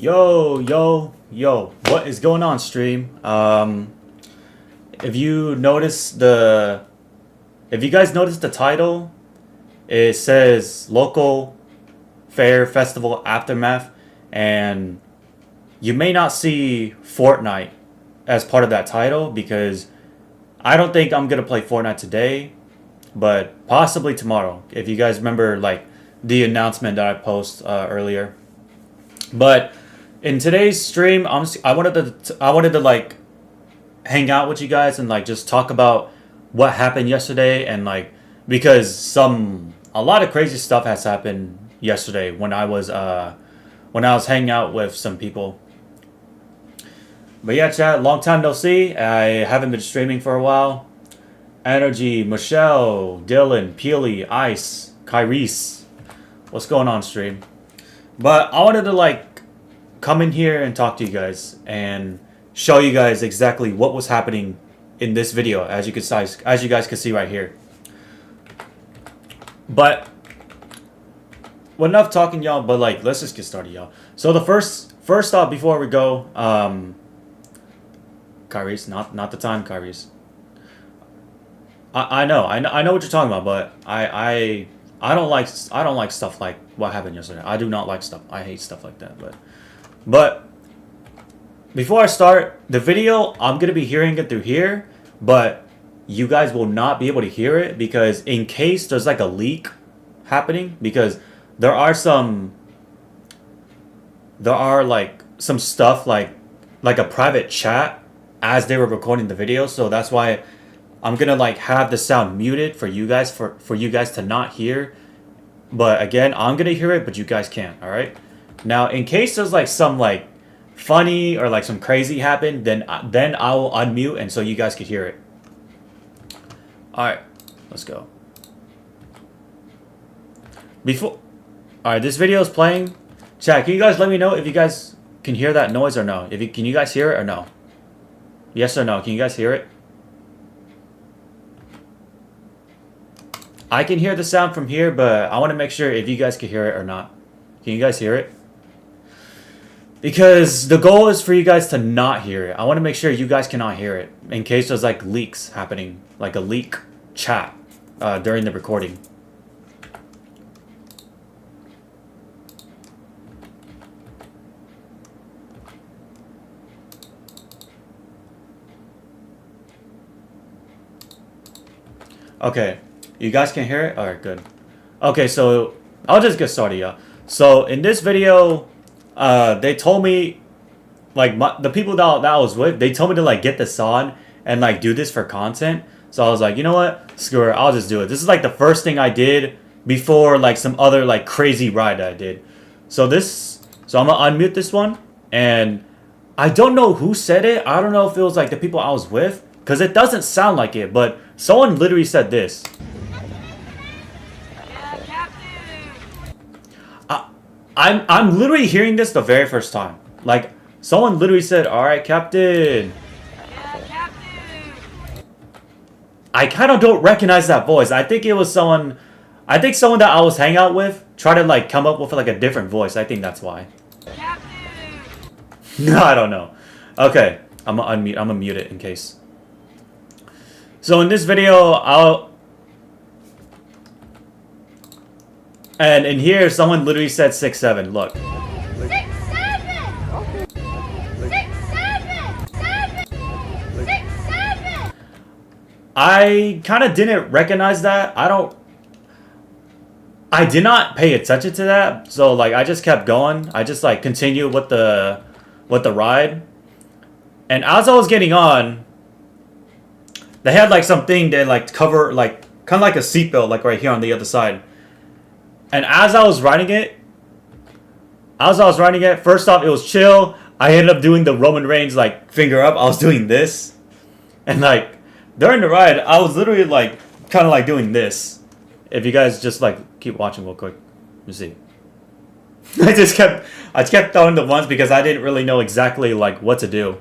Yo, what is going on, stream? If you notice if you guys notice the title, it says local fair festival aftermath, and you may not see Fortnite as part of that title because I don't think I'm gonna play Fortnite today, but possibly tomorrow. If you guys remember, like the announcement that I posted earlier, but in today's stream, I wanted to like hang out with you guys and like just talk about what happened yesterday and like because a lot of crazy stuff has happened yesterday when I was hanging out with some people. But yeah, chat, long time no see. I haven't been streaming for a while. Energy, Michelle, Dylan, Peely, Ice, Kyrese. What's going on, stream? But I wanted to like come in here and talk to you guys and show you guys exactly what was happening in this video, as you guys can see right here. But enough talking, y'all. But like, let's just get started, y'all. So the first off, before we go, Kyrese, not the time, Kyrese. I know what you're talking about, but I don't like stuff like what happened yesterday. I do not like stuff. I hate stuff like that. But before I start the video, I'm gonna be hearing it through here, but you guys will not be able to hear it because in case there's like a leak happening, because there are like some stuff like a private chat as they were recording the video, so that's why I'm gonna like have the sound muted for you guys for you guys to not hear. But again, I'm gonna hear it, but you guys can't. All right. Now, in case there's like some like funny or like some crazy happen, then I will unmute and so you guys could hear it. All right, let's go. All right, this video is playing. Chat, can you guys let me know if you guys can hear that noise or no? Can you guys hear it or no? Yes or no? Can you guys hear it? I can hear the sound from here, but I want to make sure if you guys can hear it or not. Can you guys hear it? Because the goal is for you guys to not hear it. I want to make sure you guys cannot hear it in case there's like leaks happening, like a leak chat during the recording. Okay, you guys can hear it? Alright, good. Okay, so I'll just get started, yeah. So in this video, they told me, like, the people that I was with, they told me to, like, get this on and, like, do this for content. So I was like, you know what? Screw it. I'll just do it. This is, like, the first thing I did before, like, some other, like, crazy ride that I did. So I'm going to unmute this one. And I don't know who said it. I don't know if it was, like, the people I was with. Because it doesn't sound like it. But someone literally said this. I'm literally hearing this the very first time. Like, someone literally said, "Alright, Captain." Yeah, Captain. I kind of don't recognize that voice. I think it was someone that I was hanging out with tried to, like, come up with, like, a different voice. I think that's why. Captain. No, I don't know. Okay, I'm gonna mute it in case. So in this video, and in here, someone literally said 6'7". Look. 6'7". 6'7". I kind of didn't recognize that. I did not pay attention to that. So like I just kept going. I just like continued with the ride. And as I was getting on, they had like something that like cover like kind of like a seatbelt like right here on the other side. And as I was riding it, first off, it was chill. I ended up doing the Roman Reigns, like, finger up. I was doing this. And, like, during the ride, I was literally, like, kind of, like, doing this. If you guys just, like, keep watching real quick. Let me see. I just kept throwing the ones because I didn't really know exactly, like, what to do.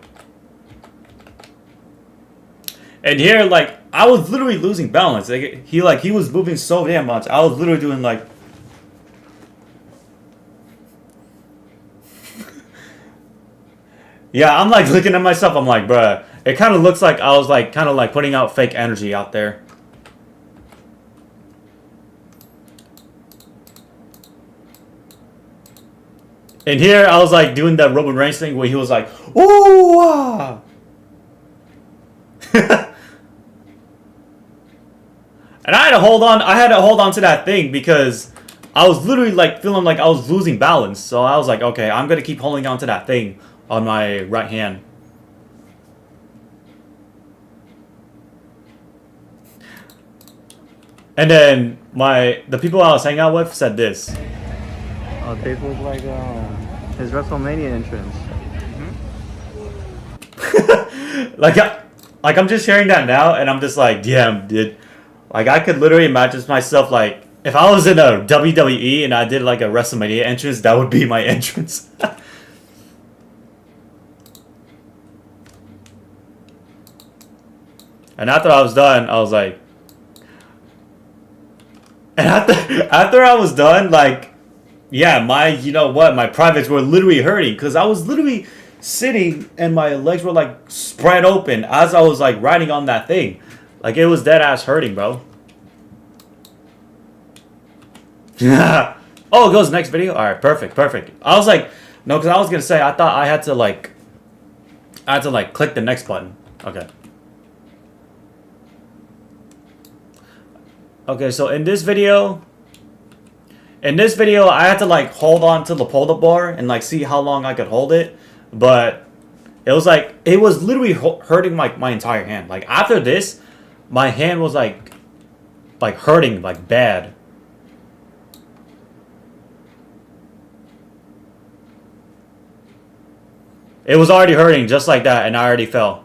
And here, like, I was literally losing balance. Like, he was moving so damn much. I was literally doing, like... Yeah, I'm like looking at myself. I'm like, bruh, it kind of looks like I was like kind of like putting out fake energy out there. And here I was like doing that Roman Reigns thing where he was like, ooh, ah. And I had to hold on. I had to hold on to that thing because I was literally like feeling like I was losing balance. So I was like, okay, I'm gonna keep holding on to that thing on my right hand. And then the people I was hanging out with said this. Oh, they look like his WrestleMania entrance. like, like I'm just hearing that now, and I'm just like, damn, dude. Like I could literally imagine myself like if I was in a WWE and I did like a WrestleMania entrance, that would be my entrance. And after I was done, I was like, and after I was done, like, yeah, my you know what, my privates were literally hurting because I was literally sitting and my legs were like spread open as I was like riding on that thing, like it was dead ass hurting, bro. Oh, it goes next video. All right, perfect, perfect. I was like, no, because I was gonna say I thought I had to like click the next button. Okay. Okay, so in this video, I had to like hold on to the pull-up bar and like see how long I could hold it, but it was like it was literally hurting my entire hand. Like after this, my hand was like hurting like bad. It was already hurting just like that, and I already fell.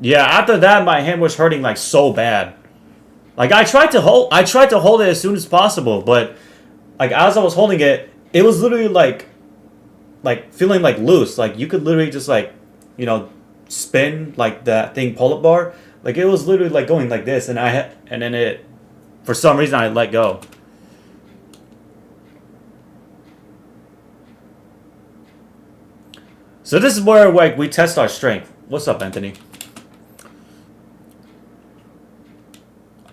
Yeah, after that, my hand was hurting like so bad. Like I tried to hold it as soon as possible, but like as I was holding it, it was literally like feeling like loose. Like you could literally just like, you know, spin like that thing pull-up bar. Like it was literally like going like this, and and then it, for some reason, I let go. So this is where like we test our strength. What's up, Anthony?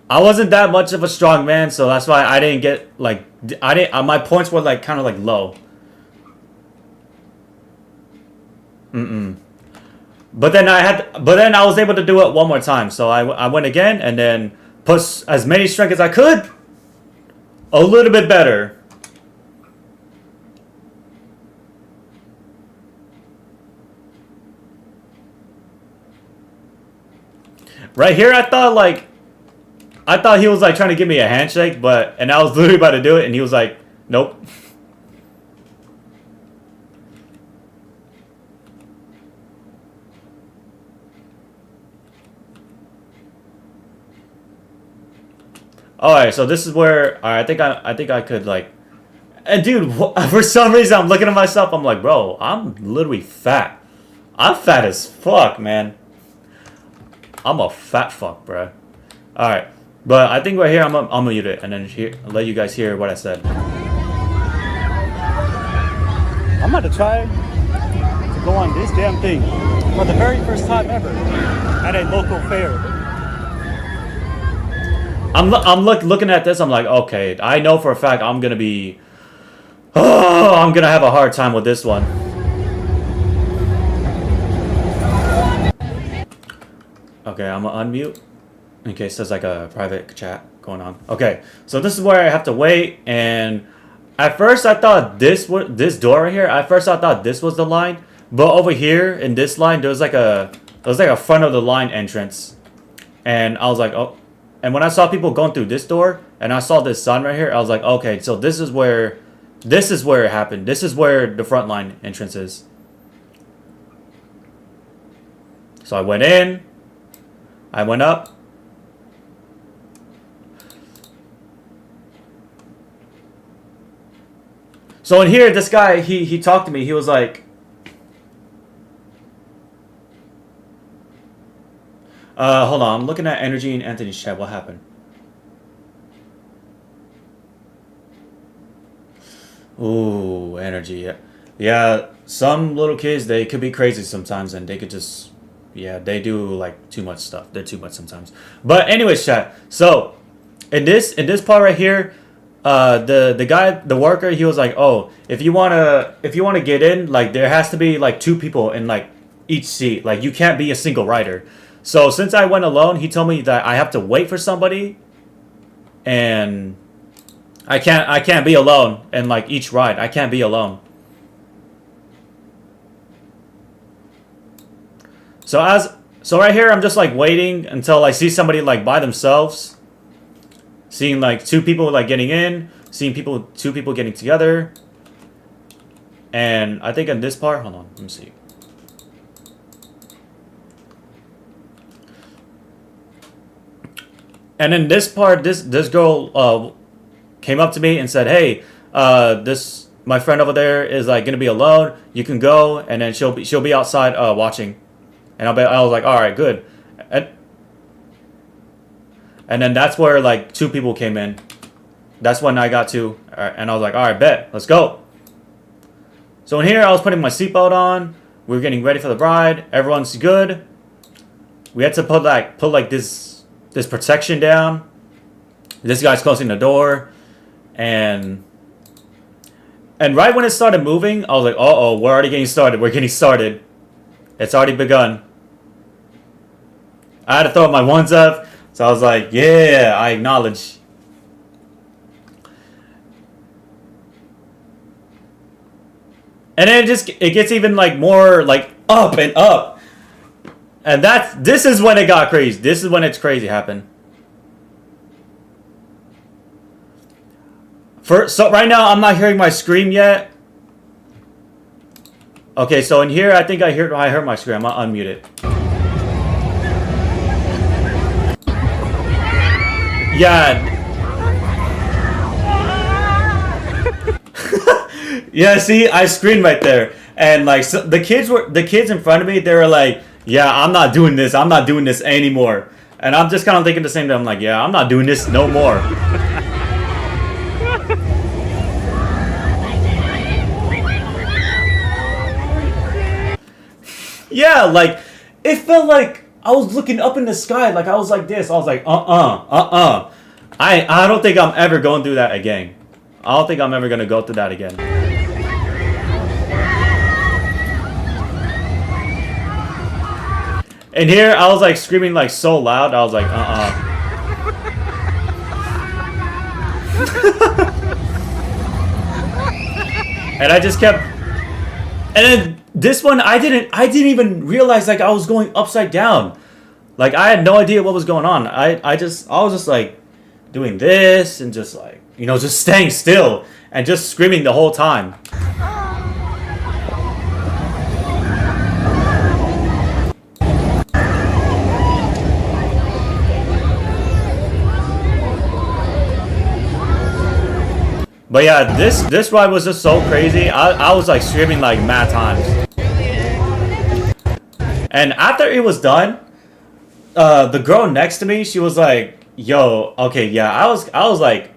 I wasn't that much of a strong man, so that's why I didn't get like I didn't. My points were like kind of like low. But then I was able to do it one more time. So I went again and then put as many strength as I could. A little bit better. Right here, I thought he was like trying to give me a handshake, and I was literally about to do it, and he was like, "Nope." All right, so this is where I think I could like, and dude, for some reason I'm looking at myself. I'm like, bro, I'm literally fat. I'm fat as fuck, man. I'm a fat fuck, bro. All right, but I think right here I'm gonna mute it and then let you guys hear what I said. I'm about to try to go on this damn thing for the very first time ever at a local fair. I'm looking at this. I'm like, okay, I know for a fact I'm gonna be. Oh, I'm gonna have a hard time with this one. Okay, I'm gonna unmute in case there's like a private chat going on. Okay, so this is where I have to wait, and at first I thought this door right here. At first I thought this was the line, but over here in this line there's like a front of the line entrance, and I was like, oh. And when I saw people going through this door, and I saw this sign right here, I was like, okay, so this is where it happened. This is where the front line entrance is. So I went in. I went up. So in here, this guy, he talked to me. He was like, hold on. I'm looking at energy in Anthony's chat. What happened? Ooh, energy. Yeah. Yeah, some little kids, they could be crazy sometimes and they could just, yeah, they do like too much stuff. They're too much sometimes. But anyways, chat. So, in this part right here, the guy, the worker, he was like, "Oh, if you wanna get in, like there has to be like two people in like each seat. Like you can't be a single rider." So, since I went alone, he told me that I have to wait for somebody and I can't be alone in like each ride. I can't be alone. So right here I'm just like waiting until I see somebody like by themselves. Seeing like two people like getting in, seeing two people getting together. And I think in this part, hold on, let me see. And in this part, this girl came up to me and said, "Hey, this my friend over there is like gonna be alone. You can go, and then she'll be outside watching." And I was like, "All right, good." And then that's where like two people came in. That's when I got to, and I was like, "All right, bet, let's go." So in here, I was putting my seatbelt on. We were getting ready for the ride. Everyone's good. We had to put like this protection down. This guy's closing the door. And right when it started moving, I was like, "Uh-oh, we're already getting started. We're getting started. It's already begun." I had to throw my ones up, so I was like, "Yeah, I acknowledge." And then it gets even like more like up and up, and this is when it got crazy. This is when it's crazy happened. So right now I'm not hearing my scream yet. Okay, so in here I think I heard my scream. I'm gonna unmute it. Yeah. Yeah, see, I screamed right there, and like so the kids in front of me. They were like, "Yeah, I'm not doing this. I'm not doing this anymore." And I'm just kind of thinking the same thing. I'm like, "Yeah, I'm not doing this no more." Yeah, like it felt like I was looking up in the sky. Like I was like this. I was like, I don't think I'm ever going through that again. I don't think I'm ever gonna go through that again. And here I was like screaming like so loud. I was like, And I just kept. And then this one, I didn't even realize like I was going upside down. Like I had no idea what was going on. I was just like doing this and just like just staying still and just screaming the whole time. But yeah, this ride was just so crazy. I was like screaming like mad times. And after it was done, the girl next to me, she was like, "Yo, okay, yeah." I was like,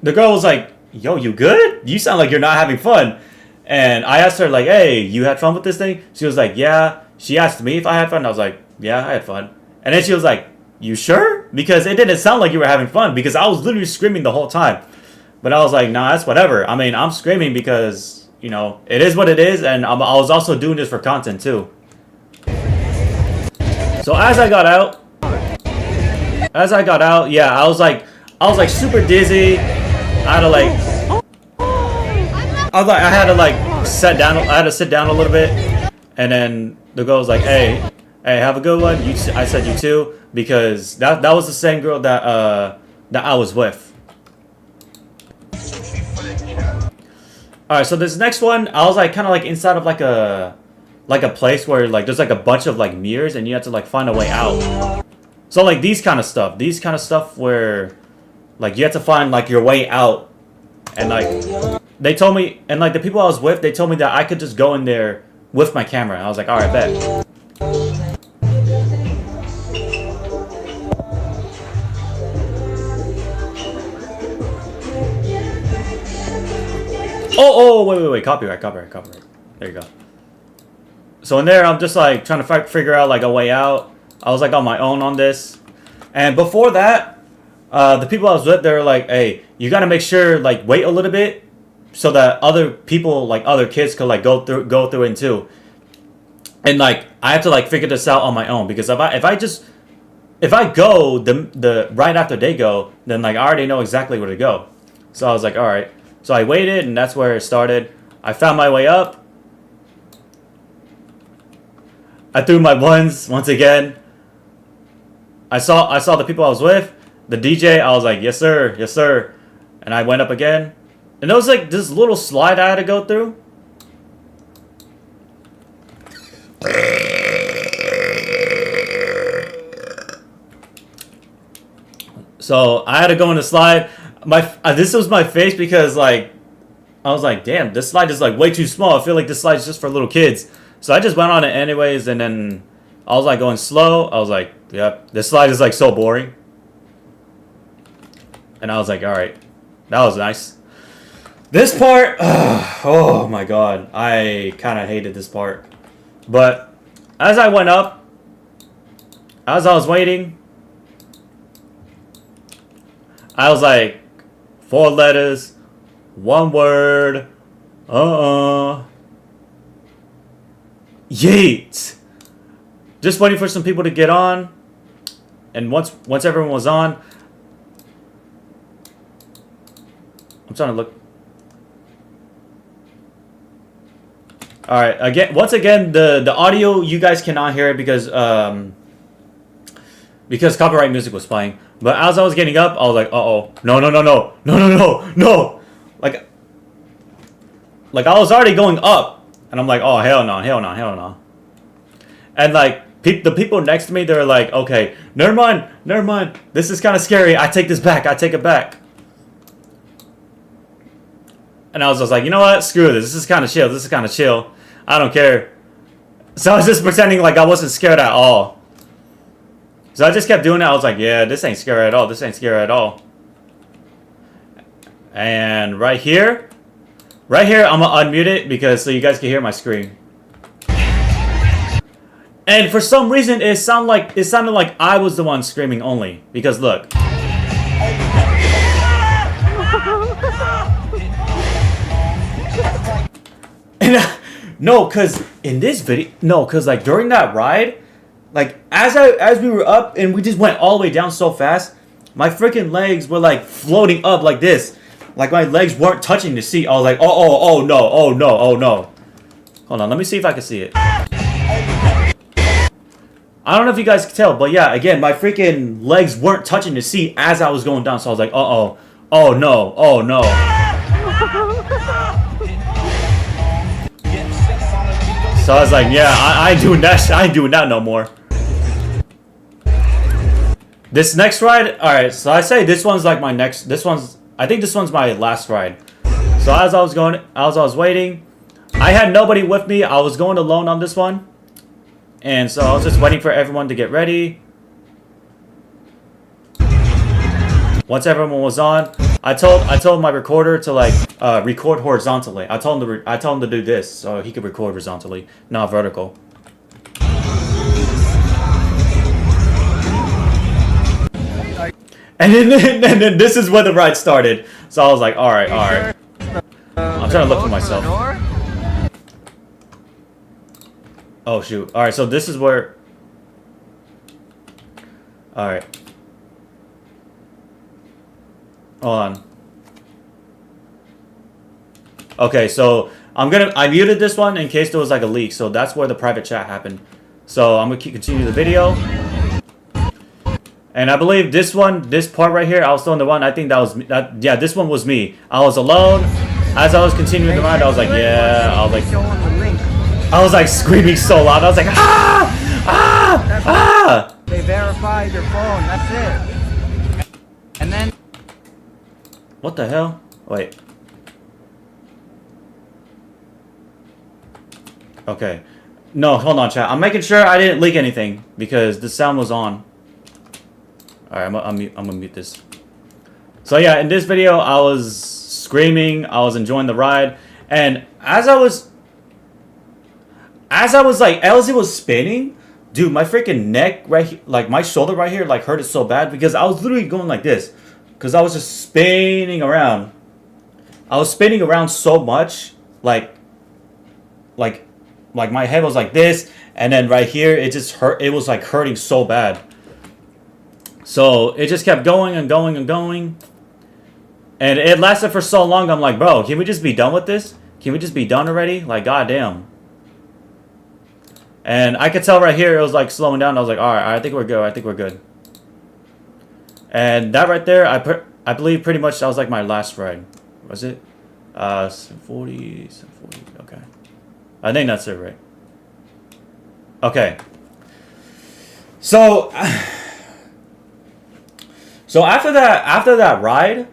the girl was like, "Yo, you good? You sound like you're not having fun." And I asked her like, "Hey, you had fun with this thing?" She was like, "Yeah." She asked me if I had fun. I was like, "Yeah, I had fun." And then she was like, "You sure?" Because it didn't sound like you were having fun because I was literally screaming the whole time. But I was like, "Nah, that's whatever." I mean, I'm screaming because, it is what it is, and I was also doing this for content too. So as I got out, yeah, I was like super dizzy. I had to sit down. I had to sit down a little bit, and then the girl was like, "Hey, have a good one." I said you too, because that was the same girl that I was with. All right, so this next one, I was like kind of like inside of like a place where like there's like a bunch of like mirrors and you have to like find a way out. So like these kind of stuff where like you have to find like your way out. And like they told me, and like the people I was with, they told me that I could just go in there with my camera. And I was like, "All right, bet." wait, copyright. There you go. So in there, I'm just like trying to figure out like a way out. I was like on my own on this, and before that, the people I was with, they were like, "Hey, you gotta make sure like wait a little bit, so that other people like other kids could like go through it too." And like I have to like figure this out on my own, because if I go the right after they go, then like I already know exactly where to go. So I was like, all right. So I waited, and that's where it started. I found my way up. I threw my ones once again. I saw the people I was with, the DJ. I was like, yes sir, yes sir, and I went up again, and there was like this little slide I had to go through. So I had to go in the slide. This was my face, because like I was like, damn, this slide is like way too small. I feel like this slide is just for little kids. So I just went on it anyways, and then I was like going slow. I was like, yep, this slide is like so boring. And I was like, all right, that was nice. This part, oh my god, I kind of hated this part. But as I went up, as I was waiting, I was like, 4 letters, 1 word, yeet. Just waiting for some people to get on, and once everyone was on, I'm trying to look. All right, once again, the audio, you guys cannot hear it because copyright music was playing. But as I was getting up, I was like, uh-oh, no. Like I was already going up, and I'm like, oh, hell no. And like the people next to me, they're like, okay, never mind. This is kind of scary. I take it back. And I was just like, you know what? Screw this. This is kind of chill. I don't care. So I was just pretending like I wasn't scared at all. So I just kept doing it. I was like, yeah, this ain't scary at all. And right here, I'm gonna unmute it because so you guys can hear my screen. And for some reason, it sounded like I was the one screaming only. Because look. And no, cause in this video, like during that ride, like as we were up and we just went all the way down so fast, my freaking legs were like floating up like this. Like my legs weren't touching the seat. I was like, oh no. Hold on, let me see if I can see it. I don't know if you guys can tell, but yeah, again, my freaking legs weren't touching the seat as I was going down. So I was like, oh no. So I was like, yeah, I ain't doing that no more. This next ride, alright, so I say this one's like my next, I think this one's my last ride. So as I was waiting, I had nobody with me. I was going alone on this one. And so I was just waiting for everyone to get ready. Once everyone was on, I told my recorder to like record horizontally. I told him to do this so he could record horizontally, not vertical. And then this is where the ride started. So I was like, all right. I'm trying to look for myself. Oh shoot! All right, so this is where. All right. Hold on. Okay, so I muted this one in case there was like a leak. So that's where the private chat happened. So I'm gonna continue the video. And I believe this part right here, I was still in the one. I think yeah, this one was me. I was alone. As I was continuing the ride, I was like, yeah. I was like screaming so loud. I was like, ah. They verified your phone. That's it. And then. What the hell? Wait. Okay. No, hold on, chat. I'm making sure I didn't leak anything because the sound was on. Alright, I'm gonna mute this. So yeah, in this video, I was screaming. I was enjoying the ride. And as I was like, as it was spinning, dude, my freaking neck right here, like my shoulder right here, like hurted so bad because I was literally going like this, because I was just spinning around. I was spinning around so much, like my head was like this, and then right here it just hurt. It was like hurting so bad. So it just kept going and going and going, and it lasted for so long. I'm like, bro, can we just be done with this? Can we just be done already? Like, goddamn. And I could tell right here it was like slowing down. I was like, all right, I think we're good. I think we're good. And that right there, I believe pretty much that was like my last ride. Was it? 40, okay. I think that's it, right? Okay. So after that ride,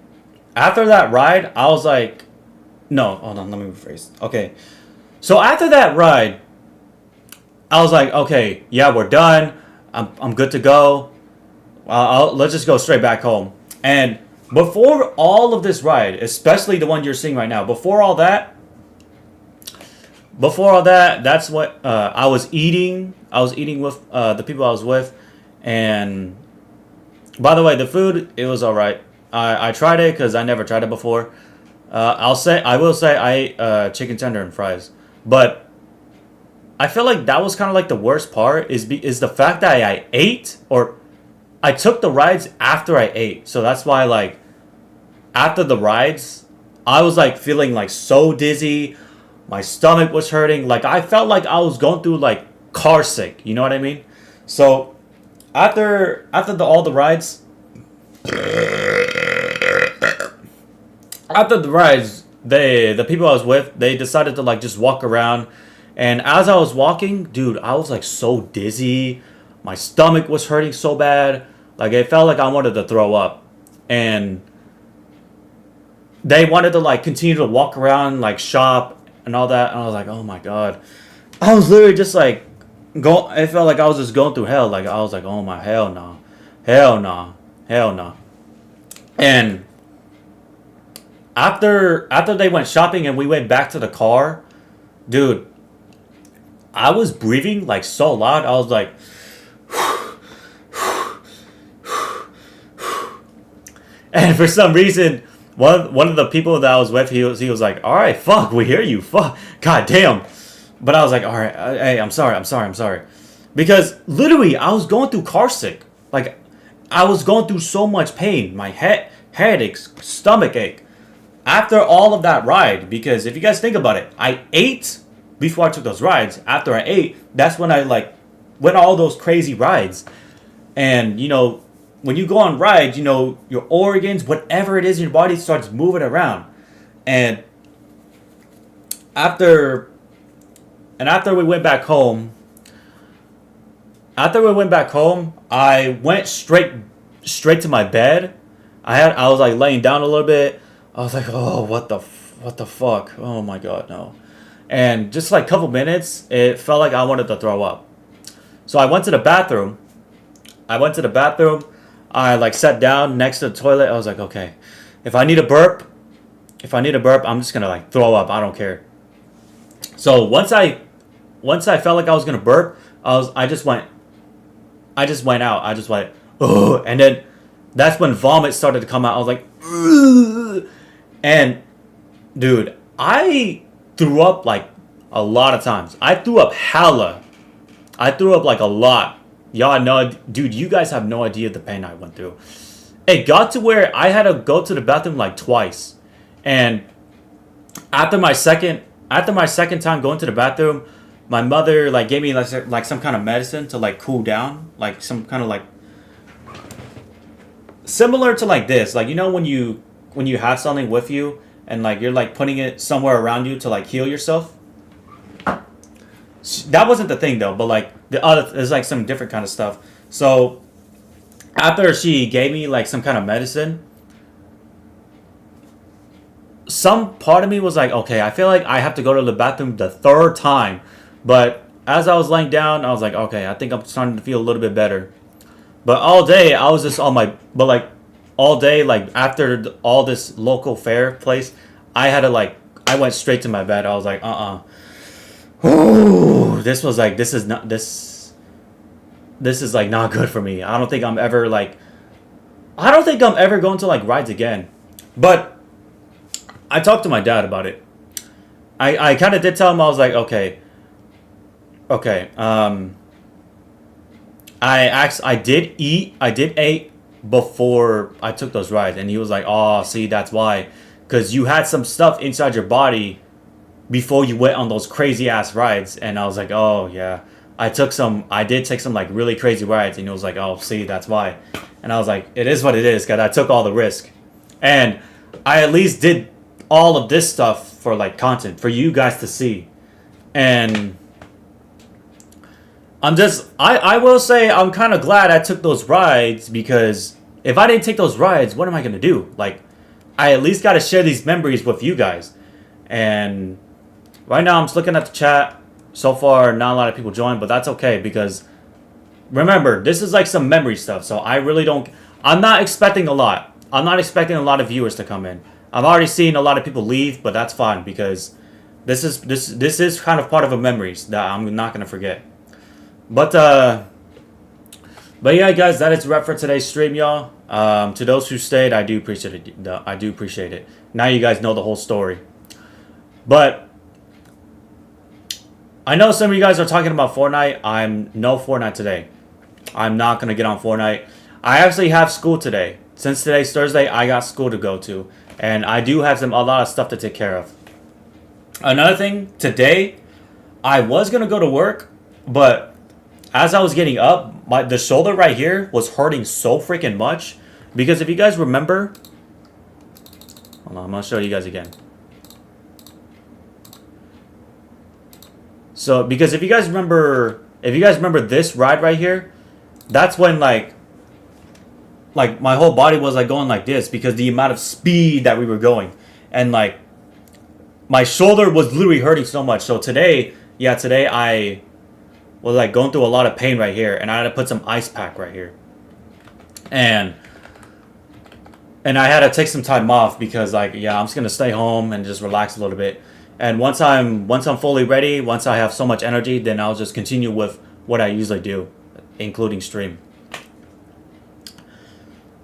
I was like, no, hold on, let me rephrase. Okay. So after that ride, I was like, okay, yeah, we're done. I'm good to go. Let's just go straight back home. And before all of this ride, especially the one you're seeing right now, before all that, that's what I was eating. I was eating with the people I was with. And by the way, the food, it was all right. I tried it because I never tried it before. I will say I ate chicken tender and fries. But I feel like that was kind of like the worst part is the fact that I ate, or I took the rides after I ate. So that's why, like, after the rides, I was like feeling like so dizzy. My stomach was hurting. Like, I felt like I was going through like car sick. You know what I mean? So after all the rides, the people I was with, they decided to like just walk around. And as I was walking, dude, I was like so dizzy. My stomach was hurting so bad. Like, it felt like I wanted to throw up. And they wanted to like continue to walk around, like shop and all that. And I was like, oh my God. I was literally just like, it felt like I was just going through hell. Like, I was like, oh my, hell no. Hell no. Hell no. And after they went shopping and we went back to the car, dude, I was breathing like so loud. I was like, and for some reason, one of the people that I was with, he was like, all right, fuck, we hear you, fuck, god damn. But I was like, all right, hey, I'm sorry. Because literally, I was going through car sick. Like, I was going through so much pain. My headaches, stomach ache. After all of that ride, because if you guys think about it, I ate before I took those rides. After I ate, that's when I like went all those crazy rides. And you know, when you go on rides, you know, your organs, whatever it is in your body starts moving around. And after we went back home, I went straight to my bed. I was like laying down a little bit. I was like, oh, what the fuck? Oh my God, no. And just like a couple minutes, it felt like I wanted to throw up. So I went to the bathroom. I like sat down next to the toilet. I was like, okay, if I need a burp, I'm just gonna like throw up. I don't care. So once I felt like I was gonna burp, I just went out. I just went, ugh. And then that's when vomit started to come out. I was like, ugh. And dude, I threw up like a lot of times. I threw up hella. I threw up like a lot. Y'all know, dude, you guys have no idea the pain I went through. It got to where I had to go to the bathroom like twice. And after my second time going to the bathroom, my mother like gave me like some kind of medicine to like cool down, like some kind of like similar to like this, like, you know, when you have something with you and like you're like putting it somewhere around you to like heal yourself. That wasn't the thing though, but like the other, there's like some different kind of stuff. So after she gave me like some kind of medicine, some part of me was like, okay, I feel like I have to go to the bathroom the third time. But as I was laying down, I was like, okay, I think I'm starting to feel a little bit better. But all day, I was just on my, but like all day, like after all this local fair place, I had to I went straight to my bed. I was like, Ooh, this was like, this is like not good for me. I don't think I'm ever going to like rides again. But I talked to my dad about it. I kind of did tell him, I was like, okay. I did eat before I took those rides, and he was like, oh, see, that's why, because you had some stuff inside your body before you went on those crazy ass rides. And I was like, oh yeah, I did take some like really crazy rides. And he was like, oh, see, that's why. And I was like, it is what it is, because I took all the risk, and I at least did all of this stuff for like content for you guys to see. And I will say I'm kind of glad I took those rides, because if I didn't take those rides, what am I gonna do? Like, I at least got to share these memories with you guys. And right now I'm just looking at the chat. So far, not a lot of people joined, but that's okay, because remember, this is like some memory stuff. So I'm not expecting a lot. I'm not expecting a lot of viewers to come in. I've already seen a lot of people leave, but that's fine, because this is kind of part of a memories that I'm not gonna forget. But yeah, guys, that is a wrap for today's stream, y'all. To those who stayed, I do appreciate it. I do appreciate it. Now you guys know the whole story. But I know some of you guys are talking about Fortnite. I'm no Fortnite today. I'm not gonna get on Fortnite. I actually have school today. Since today's Thursday, I got school to go to, and I do have a lot of stuff to take care of. Another thing, today, I was gonna go to work, but as I was getting up, the shoulder right here was hurting so freaking much. Because if you guys remember, hold on, I'm gonna show you guys again. So, because if you guys remember this ride right here, that's when like my whole body was like going like this, because the amount of speed that we were going, and like my shoulder was literally hurting so much. So today I was like going through a lot of pain right here, and I had to put some ice pack right here, and I had to take some time off, because like, yeah, I'm just gonna stay home and just relax a little bit. And once I'm fully ready, once I have so much energy, then I'll just continue with what I usually do, including stream.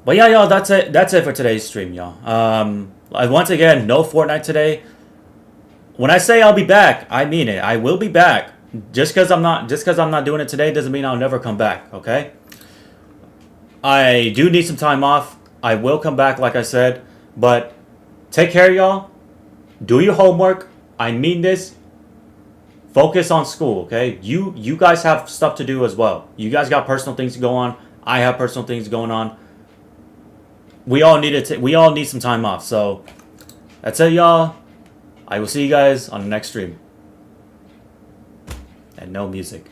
But yeah, y'all, that's it for today's stream, y'all. Once again, no Fortnite today. When I say I'll be back, I mean it. I will be back. Just because I'm not doing it today doesn't mean I'll never come back, okay? I do need some time off. I will come back, like I said. But take care, y'all. Do your homework. I mean this. Focus on school, okay? You guys have stuff to do as well. You guys got personal things to go on. I have personal things going on. We all need some time off. So that's it, y'all. I will see you guys on the next stream. And no music.